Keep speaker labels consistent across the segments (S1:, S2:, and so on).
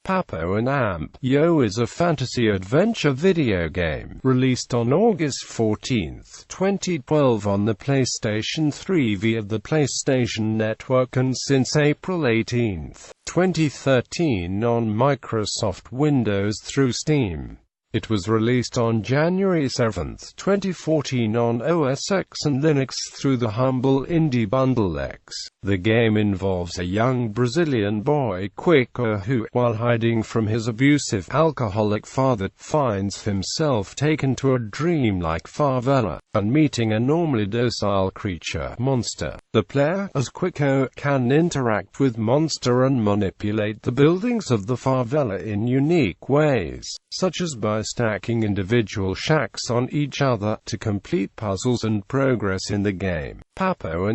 S1: Papo Yo is a fantasy-adventure video game, released on August 14, 2012 on the PlayStation 3 via the PlayStation Network and since April 18, 2013 on Microsoft Windows through Steam. It was released on January 7, 2014 on OS X and Linux through the Humble Indie Bundle X. The game involves a young Brazilian boy, Quico, who, while hiding from his abusive, alcoholic father, finds himself taken to a dreamlike favela, and meeting a normally docile creature, Monster. The player, as Quico, can interact with Monster and manipulate the buildings of the favela in unique ways, such as by stacking individual shacks on each other to complete puzzles and progress in the game. Papo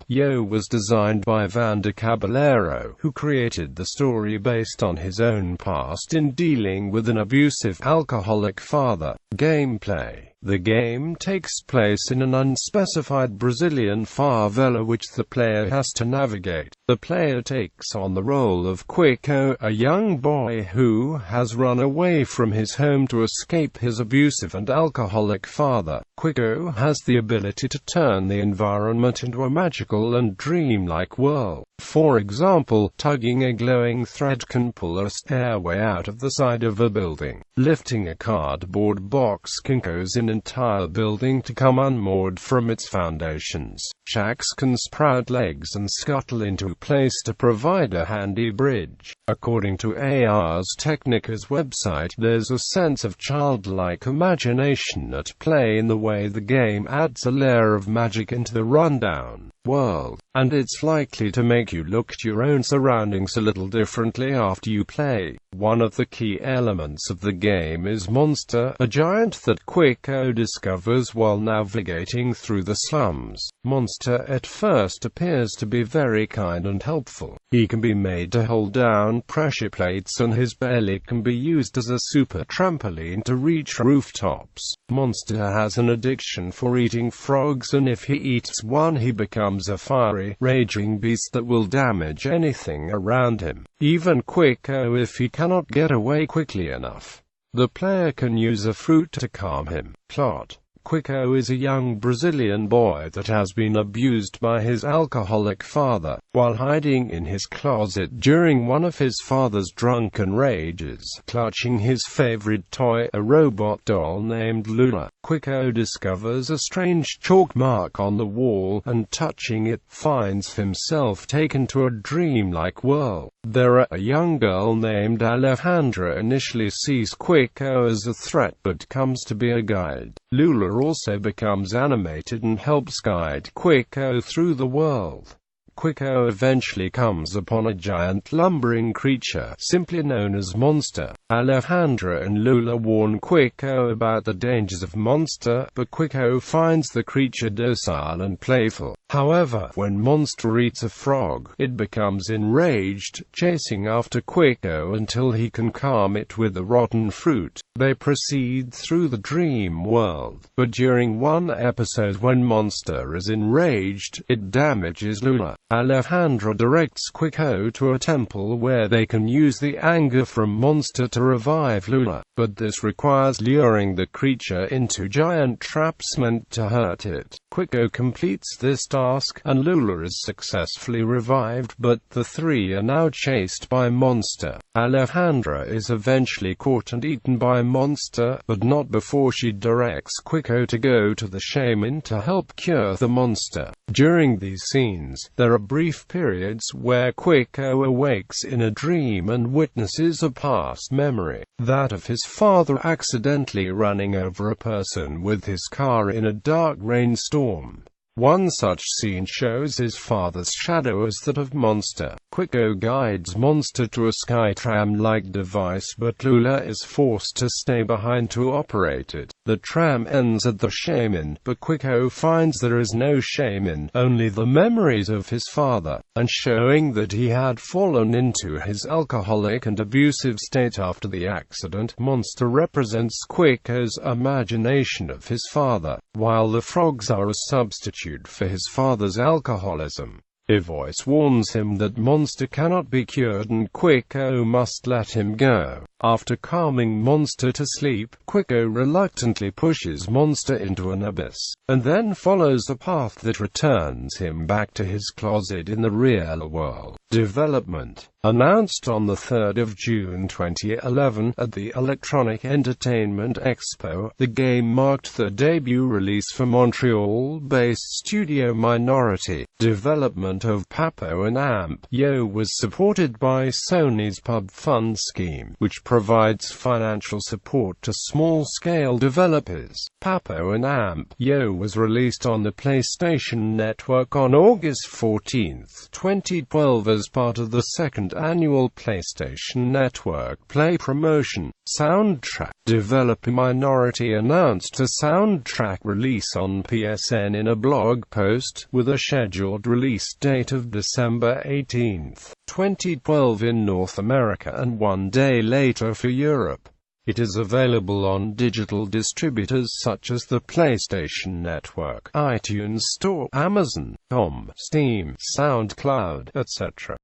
S1: Yo was designed by Vander Caballero, who created the story based on his own past in dealing with an abusive, alcoholic father. Gameplay. The game takes place in an unspecified Brazilian favela which the player has to navigate. The player takes on the role of Quico, a young boy who has run away from his home to escape his abusive and alcoholic father. Quico has the ability to turn the environment into a magical and dreamlike world. For example, tugging a glowing thread can pull a stairway out of the side of a building. Lifting a cardboard box can cause an entire building to come unmoored from its foundations. Shacks can sprout legs and scuttle into place to provide a handy bridge. According to Ars Technica's website, there's a sense of childlike imagination at play in the way the game adds a layer of magic into the rundown world, and it's likely to make you look at your own surroundings a little differently after you play. One of the key elements of the game is Monster, a giant that Quico discovers while navigating through the slums. Monster at first appears to be very kind and helpful. He can be made to hold down pressure plates and his belly can be used as a super trampoline to reach rooftops. Monster has an addiction for eating frogs, and if he eats one he becomes a fiery, raging beast that will damage anything around him, even Quico if he cannot get away quickly enough. The player can use a fruit to calm him. Plot. Quico is a young Brazilian boy that has been abused by his alcoholic father. While hiding in his closet during one of his father's drunken rages, clutching his favorite toy, a robot doll named Lula, Quico discovers a strange chalk mark on the wall, and touching it, finds himself taken to a dreamlike world. There, a young girl named Alejandra initially sees Quico as a threat but comes to be a guide. Lula also becomes animated and helps guide Quico through the world. Quico eventually comes upon a giant lumbering creature, simply known as Monster. Alejandra and Lula warn Quico about the dangers of Monster, but Quico finds the creature docile and playful. However, when Monster eats a frog, it becomes enraged, chasing after Quico until he can calm it with a rotten fruit. They proceed through the dream world, but during one episode when Monster is enraged, it damages Lula. Alejandra directs Quico to a temple where they can use the anger from Monster to revive Lula, but this requires luring the creature into giant traps meant to hurt it. Quico completes this task, and Lula is successfully revived, but the three are now chased by Monster. Alejandra is eventually caught and eaten by Monster, but not before she directs Quico to go to the shaman to help cure the monster. During these scenes, there are brief periods where Quico awakes in a dream and witnesses a past memory, that of his father accidentally running over a person with his car in a dark rainstorm. One such scene shows his father's shadow as that of Monster. Quico guides Monster to a Skytram-like device, but Lula is forced to stay behind to operate it. The tram ends at the shaman, but Quico finds there is no shaman, only the memories of his father, and showing that he had fallen into his alcoholic and abusive state after the accident. Monster represents Quico's imagination of his father, while the frogs are a substitute for his father's alcoholism. A voice warns him that Monster cannot be cured and Quico must let him go. After calming Monster to sleep, Quico reluctantly pushes Monster into an abyss, and then follows a path that returns him back to his closet in the real world. Development announced on the 3rd of June 2011 at the Electronic Entertainment Expo. The game marked the debut release for Montreal-based studio Minority. Development of Papo Yo was supported by Sony's Pub Fund scheme, which provides financial support to small-scale developers. Papo Yo was released on the PlayStation Network on August 14, 2012 as part of the second annual PlayStation Network Play promotion. Soundtrack developer Minority announced a soundtrack release on PSN in a blog post, with a scheduled release date of December 18, 2012 in North America and 1 day later for Europe. It is available on digital distributors such as the PlayStation Network, iTunes Store, Amazon.com, Steam, SoundCloud, etc.